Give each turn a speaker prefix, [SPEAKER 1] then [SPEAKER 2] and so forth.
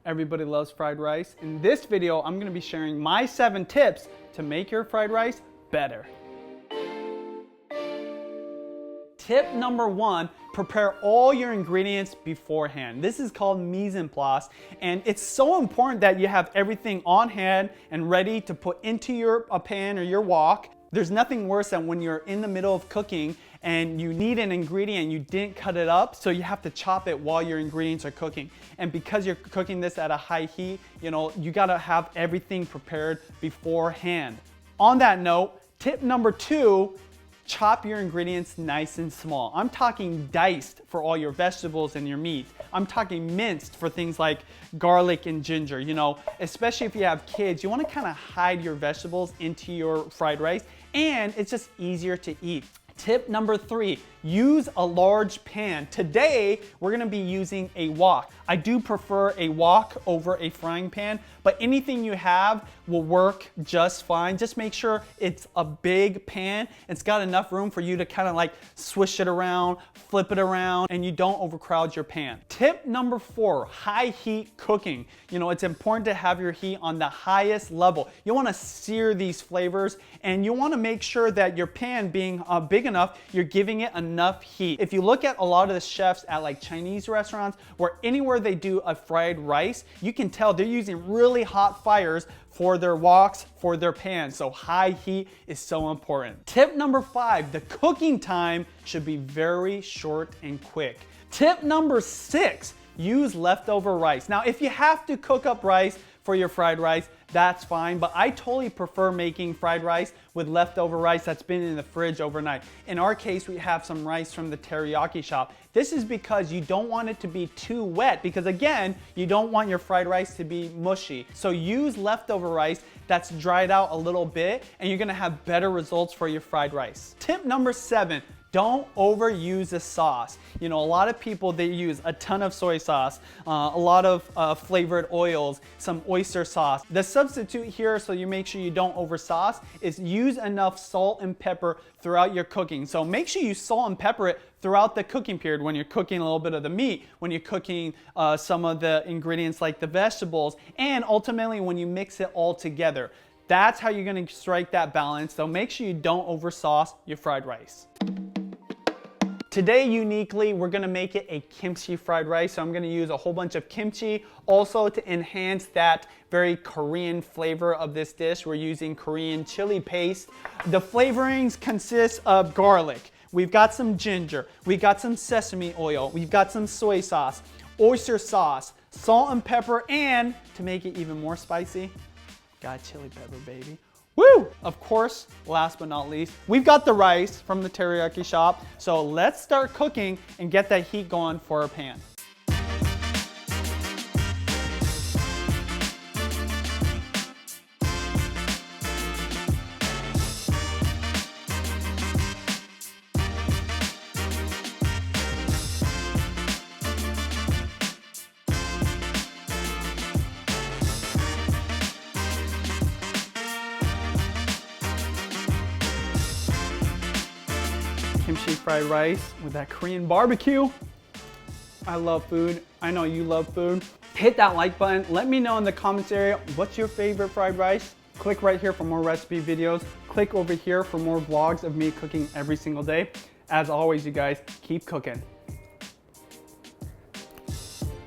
[SPEAKER 1] Everybody loves fried rice. In this video, I'm gonna be sharing my 7 tips to make your fried rice better. Tip number 1, prepare all your ingredients beforehand. This is called mise en place, and it's so important that you have everything on hand and ready to put into your pan or your wok. There's nothing worse than when you're in the middle of cooking and you need an ingredient and you didn't cut it up, so you have to chop it while your ingredients are cooking. And because you're cooking this at a high heat, you gotta have everything prepared beforehand. On that note, tip number 2, chop your ingredients nice and small. I'm talking diced for all your vegetables and your meat. I'm talking minced for things like garlic and ginger. Especially if you have kids, you want to kind of hide your vegetables into your fried rice, and it's just easier to eat. Tip number 3, use a large pan. Today, we're gonna be using a wok. I do prefer a wok over a frying pan, but anything you have will work just fine. Just make sure it's a big pan. It's got enough room for you to kind of like swish it around, flip it around, and you don't overcrowd your pan. Tip number 4, high heat cooking. It's important to have your heat on the highest level. You wanna sear these flavors, and you wanna make sure that your pan being big enough, you're giving it enough heat. If you look at a lot of the chefs at like Chinese restaurants or anywhere they do a fried rice, you can tell they're using really hot fires for their woks, for their pans. So high heat is so important. Tip number 5, the cooking time should be very short and quick. Tip number 6, use leftover rice. Now, if you have to cook up rice for your fried rice, that's fine, but I totally prefer making fried rice with leftover rice that's been in the fridge overnight. In our case, we have some rice from the teriyaki shop. This is because you don't want it to be too wet, because again, you don't want your fried rice to be mushy. So use leftover rice that's dried out a little bit, and you're gonna have better results for your fried rice. Tip number 7, don't overuse the sauce. A lot of people, they use a ton of soy sauce, a lot of flavored oils, some oyster sauce. The substitute here, so you make sure you don't over sauce, is use enough salt and pepper throughout your cooking. So make sure you salt and pepper it throughout the cooking period, when you're cooking a little bit of the meat, when you're cooking some of the ingredients like the vegetables, and ultimately when you mix it all together. That's how you're gonna strike that balance. So make sure you don't over sauce your fried rice. Today, uniquely, we're gonna make it a kimchi fried rice. So I'm gonna use a whole bunch of kimchi. Also, to enhance that very Korean flavor of this dish, we're using Korean chili paste. The flavorings consist of garlic. We've got some ginger. We've got some sesame oil. We've got some soy sauce, oyster sauce, salt and pepper, and to make it even more spicy, got chili pepper, baby. Woo! Of course, last but not least, we've got the rice from the teriyaki shop. So let's start cooking and get that heat going for our pan. Kimchi fried rice with that Korean barbecue. I love food. I know you love food. Hit that like button. Let me know in the comments area, what's your favorite fried rice? Click right here for more recipe videos. Click over here for more vlogs of me cooking every single day. As always, you guys, keep cooking.